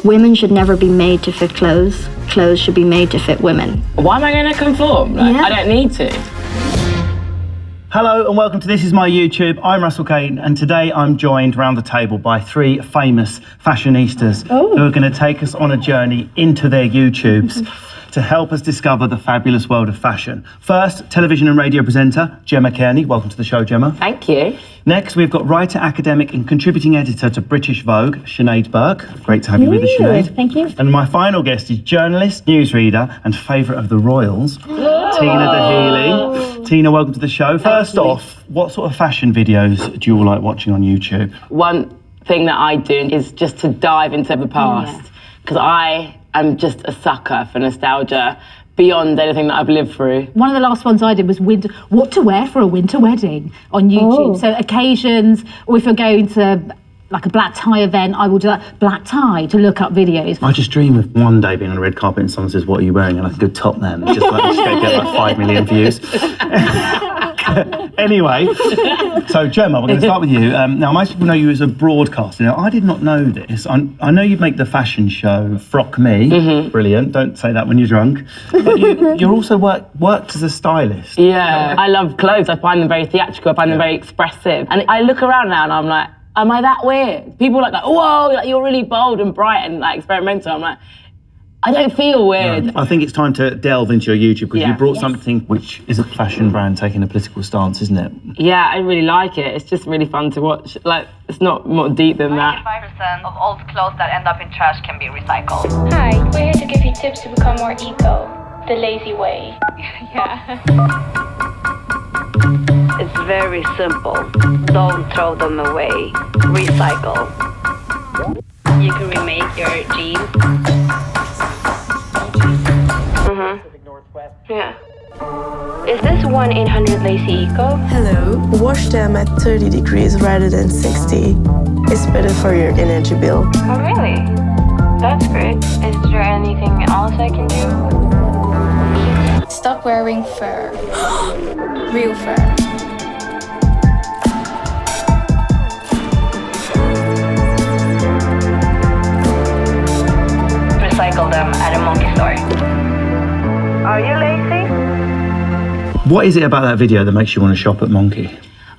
women should never be made to fit clothes. Clothes should be made to fit women. Why am I going to conform? I don't need to. Hello and welcome to This Is My YouTube. I'm Russell Kane and today I'm joined around the table by three famous fashionistas who are going to take us on a journey into their YouTubes to help us discover the fabulous world of fashion. First, television and radio presenter Gemma Cairney. Welcome to the show, Gemma. Thank you. Next, we've got writer, academic and contributing editor to British Vogue, Sinead Burke. Great to have you with us, Sinead. Thank you. And my final guest is journalist, newsreader and favourite of the royals, Tina Daheley. Tina, welcome to the show. First off, what sort of fashion videos do you all like watching on YouTube? One thing that I do is just to dive into the past, because I am just a sucker for nostalgia beyond anything that I've lived through. One of the last ones I did was what to wear for a winter wedding on YouTube. So occasions, or if you're going to like a black tie event, I will do that black tie to look up videos. I just dream of one day being on a red carpet and someone says, "What are you wearing?" and I can go top them. Just get like 5 million views. Anyway, so Gemma, we're going to start with you. Now, most people know you as a broadcaster. Now, I did not know this. I know you make the fashion show Frock Me. Brilliant. Don't say that when you're drunk. But you're also worked as a stylist. Yeah, I love clothes. I find them very theatrical. I find them very expressive. And I look around now and I'm like, am I that weird? People are like, whoa, like, you're really bold and bright and like experimental. I'm like, I don't feel weird. No. I think it's time to delve into your YouTube because you brought something which is a fashion brand taking a political stance, isn't it? Yeah, I really like it. It's just really fun to watch. Like, it's not more deep than that. 95% of old clothes that end up in trash can be recycled. Hi, we're here to give you tips to become more eco, the lazy way. Yeah. It's very simple. Don't throw them away. Recycle. You can remake your jeans. Yeah. Is this 1-800-LACY ECO? Hello. Wash them at 30 degrees rather than 60. It's better for your energy bill. Oh, really? That's great. Is there anything else I can do? Stop wearing fur. Real fur. Recycle them at a Monki store. Are you lazy? What is it about that video that makes you want to shop at Monki?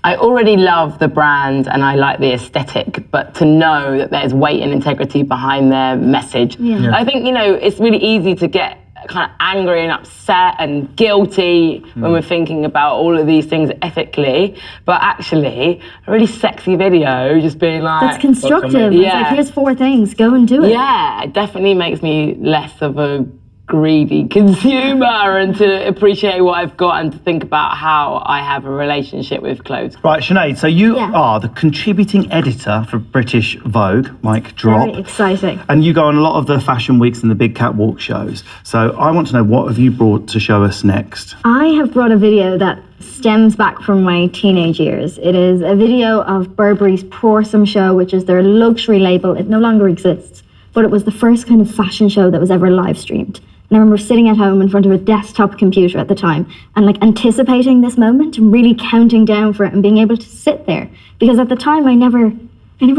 I already love the brand and I like the aesthetic, but to know that there's weight and integrity behind their message. I think, it's really easy to get kind of angry and upset and guilty when we're thinking about all of these things ethically, but actually a really sexy video just being like, that's constructive. It's like, here's 4 things, go and do it. Yeah, it definitely makes me less of a greedy consumer and to appreciate what I've got and to think about how I have a relationship with clothes. Right, Sinead, so you are the contributing editor for British Vogue, mic drop. Very exciting. And you go on a lot of the fashion weeks and the big catwalk shows. So I want to know, what have you brought to show us next? I have brought a video that stems back from my teenage years. It is a video of Burberry's Prorsum show, which is their luxury label. It no longer exists, but it was the first kind of fashion show that was ever live streamed. And I remember sitting at home in front of a desktop computer at the time and like anticipating this moment and really counting down for it and being able to sit there. Because at the time I never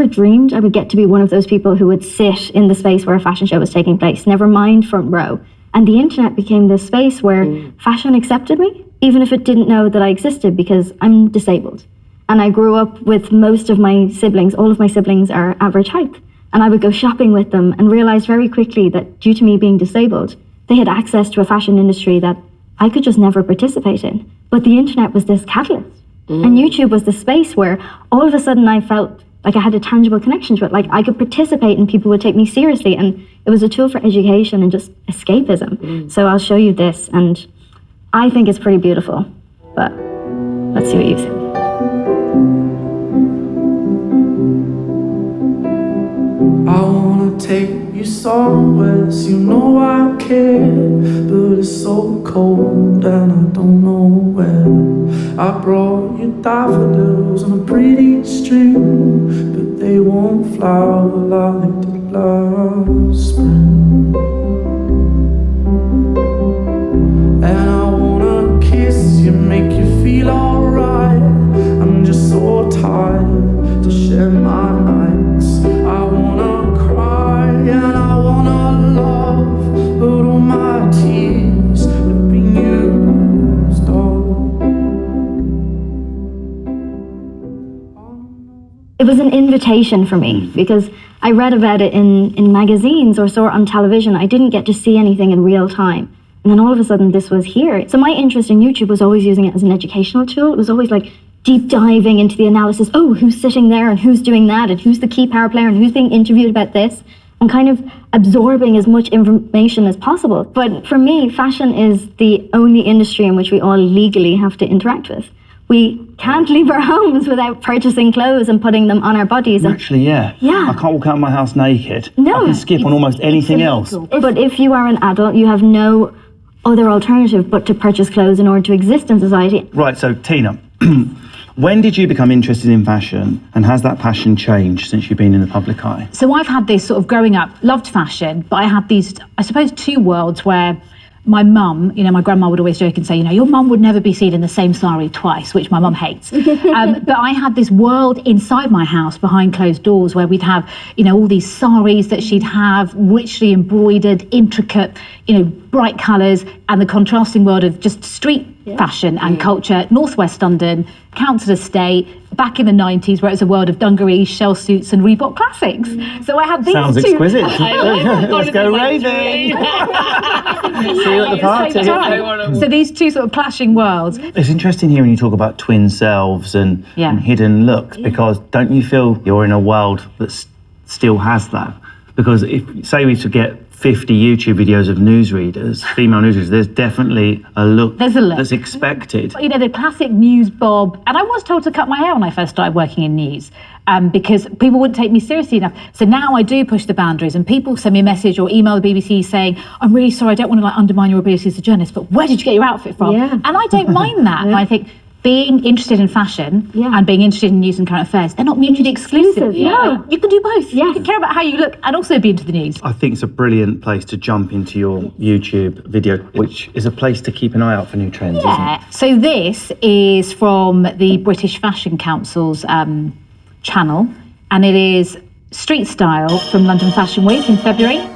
dreamed I would get to be one of those people who would sit in the space where a fashion show was taking place, never mind front row. And the internet became this space where fashion accepted me, even if it didn't know that I existed because I'm disabled. And I grew up with most of my siblings, all of my siblings are average height. And I would go shopping with them and realize very quickly that due to me being disabled, they had access to a fashion industry that I could just never participate in. But the internet was this catalyst. And YouTube was the space where all of a sudden I felt like I had a tangible connection to it. Like I could participate and people would take me seriously. And it was a tool for education and just escapism. So I'll show you this and I think it's pretty beautiful. But let's see what you think. I wanna take you somewhere, you know I care, but it's so cold and I don't know where. I brought you daffodils on a pretty string, but they won't flower like they did last spring. And I wanna kiss you, make you feel alright. I'm just so tired to share my nights. I wanna cry and I it was an invitation for me, because I read about it in magazines or saw it on television. I didn't get to see anything in real time. And then all of a sudden this was here. So my interest in YouTube was always using it as an educational tool. It was always like deep diving into the analysis. Oh, who's sitting there and who's doing that and who's the key power player and who's being interviewed about this, and kind of absorbing as much information as possible. But for me, fashion is the only industry in which we all legally have to interact with. We can't leave our homes without purchasing clothes and putting them on our bodies. Actually, yeah. Yeah. I can't walk out of my house naked. No. I can skip on almost anything else. But if you are an adult, you have no other alternative but to purchase clothes in order to exist in society. Right, so Tina, when did you become interested in fashion, and has that passion changed since you've been in the public eye? So I've had this sort of growing up, loved fashion, but I had these, I suppose, two worlds where my mum, my grandma would always joke and say, your mum would never be seen in the same sari twice, which my mum hates. But I had this world inside my house behind closed doors where we'd have, all these saris that she'd have, richly embroidered, intricate, bright colours, and the contrasting world of just street fashion and culture, Northwest London, Council Estate, back in the 90s, where it was a world of dungarees, shell suits and Reebok classics. So I had these Sounds two... exquisite. Let's go raving. See you at the party. So these two sort of clashing worlds. It's interesting hearing you talk about twin selves and hidden looks, because don't you feel you're in a world that still has that? Because if, say we should get 50 YouTube videos of newsreaders, female newsreaders, there's definitely a look, that's expected. The classic news bob. And I was told to cut my hair when I first started working in news, because people wouldn't take me seriously enough. So now I do push the boundaries, and people send me a message or email the BBC saying, I'm really sorry, I don't want to undermine your ability as a journalist, but where did you get your outfit from? Yeah. And I don't mind that. And I think being interested in fashion and being interested in news and current affairs, they're not mutually exclusive. Yeah. You can do both. You can care about how you look and also be into the news. I think it's a brilliant place to jump into your YouTube video, which is a place to keep an eye out for new trends, isn't it? So this is from the British Fashion Council's channel, and it is street style from London Fashion Week in February.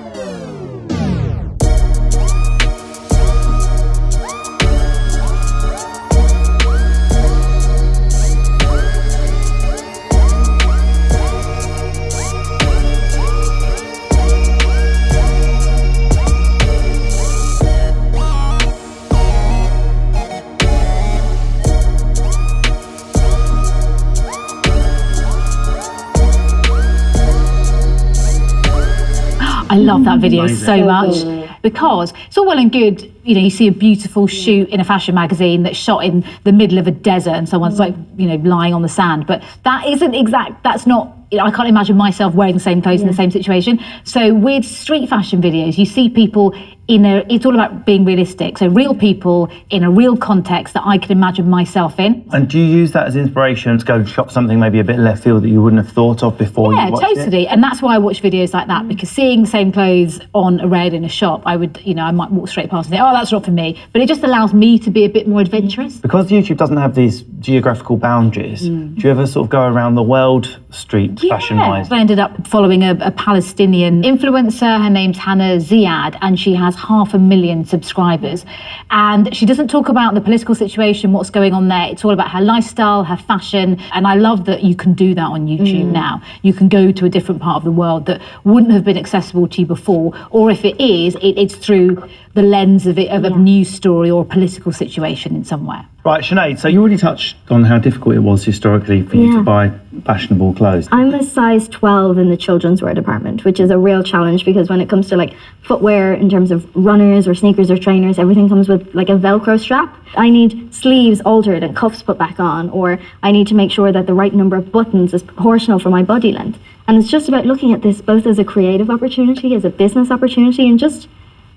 I love that video so much, because it's all well and good, you see a beautiful shoot in a fashion magazine that's shot in the middle of a desert and someone's lying on the sand, but that's not, I can't imagine myself wearing the same clothes in the same situation. So with street fashion videos, you see people it's all about being realistic. So real people in a real context that I can imagine myself in. And do you use that as inspiration to go and shop something maybe a bit left field that you wouldn't have thought of before you watched it? Yeah, totally. And that's why I watch videos like that, because seeing the same clothes on a rail in a shop, I would, I might walk straight past and think, oh, that's not for me. But it just allows me to be a bit more adventurous. Because YouTube doesn't have these geographical boundaries, do you ever sort of go around the world street fashion-wise? I ended up following a Palestinian influencer. Her name's Hannah Ziad, and she has 500,000 subscribers. And she doesn't talk about the political situation, what's going on there. It's all about her lifestyle, her fashion. And I love that you can do that on YouTube now. You can go to a different part of the world that wouldn't have been accessible to you before. Or if it is, it's through the lens of a news story or a political situation in somewhere. Right, Sinead, so you already touched on how difficult it was historically for you to buy fashionable clothes. I'm a size 12 in the children's wear department, which is a real challenge, because when it comes to footwear in terms of runners or sneakers or trainers, everything comes with a Velcro strap. I need sleeves altered and cuffs put back on, or I need to make sure that the right number of buttons is proportional for my body length. And it's just about looking at this both as a creative opportunity, as a business opportunity, and just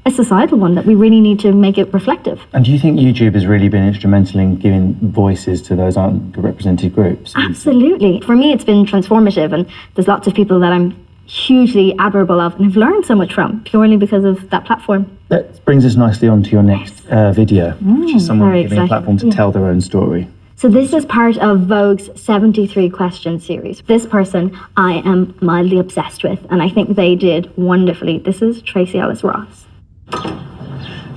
a societal one that we really need to make it reflective. And do you think YouTube has really been instrumental in giving voices to those underrepresented groups? Absolutely. For me, it's been transformative, and there's lots of people that I'm hugely admirable of and have learned so much from, purely because of that platform. That brings us nicely on to your next video, which is someone giving a platform to tell their own story. So this is part of Vogue's 73 question series. This person I am mildly obsessed with, and I think they did wonderfully. This is Tracee Ellis Ross.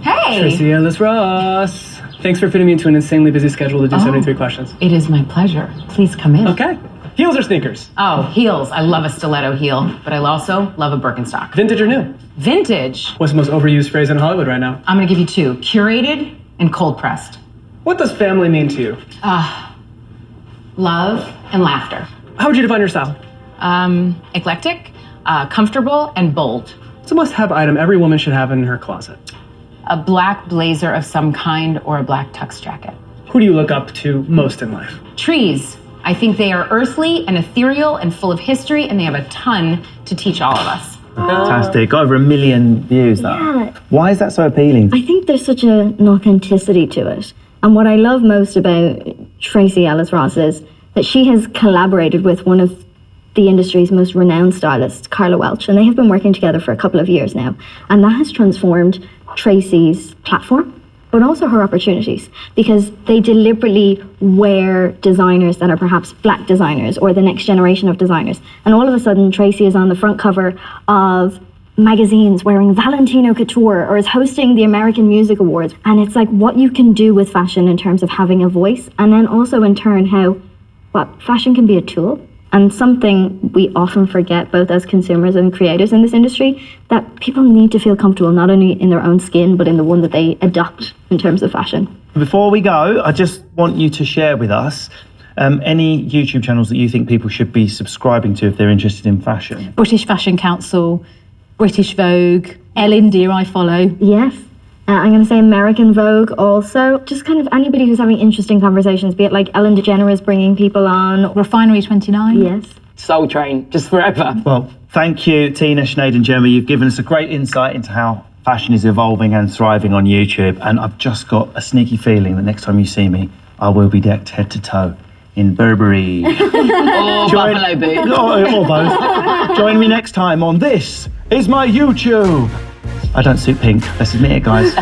Hey! Tracee Ellis Ross. Thanks for fitting me into an insanely busy schedule to do 73 questions. It is my pleasure. Please come in. Okay. Heels or sneakers? Oh, heels. I love a stiletto heel, but I also love a Birkenstock. Vintage or new? Vintage. What's the most overused phrase in Hollywood right now? I'm gonna give you two, curated and cold pressed. What does family mean to you? Love and laughter. How would you define your style? Eclectic, comfortable, and bold. It's a must-have item every woman should have in her closet. A black blazer of some kind or a black tux jacket. Who do you look up to most in life? Trees. I think they are earthly and ethereal and full of history, and they have a ton to teach all of us. Fantastic. Got over 1 million views that. Yeah. Why is that so appealing? I think there's such an authenticity to it. And what I love most about Tracee Ellis Ross is that she has collaborated with one of the industry's most renowned stylists, Carla Welch, and they have been working together for a couple of years now. And that has transformed Tracee's platform, but also her opportunities, because they deliberately wear designers that are perhaps black designers or the next generation of designers. And all of a sudden, Tracee is on the front cover of magazines wearing Valentino Couture or is hosting the American Music Awards. And it's like what you can do with fashion in terms of having a voice, and then also in turn how fashion can be a tool. And something we often forget, both as consumers and creators in this industry, that people need to feel comfortable not only in their own skin, but in the one that they adopt in terms of fashion. Before we go, I just want you to share with us any YouTube channels that you think people should be subscribing to if they're interested in fashion. British Fashion Council, British Vogue, Elle India I follow. Yes. I'm going to say American Vogue also. Just kind of anybody who's having interesting conversations, be it like Ellen DeGeneres bringing people on. Refinery 29. Yes. Soul Train, just forever. Well, thank you, Tina, Sinead and Gemma. You've given us a great insight into how fashion is evolving and thriving on YouTube. And I've just got a sneaky feeling that next time you see me, I will be decked head to toe in Burberry. Or Buffalo Boots. Or both. Join me next time on This Is My YouTube. I don't suit pink. Let's admit it, guys.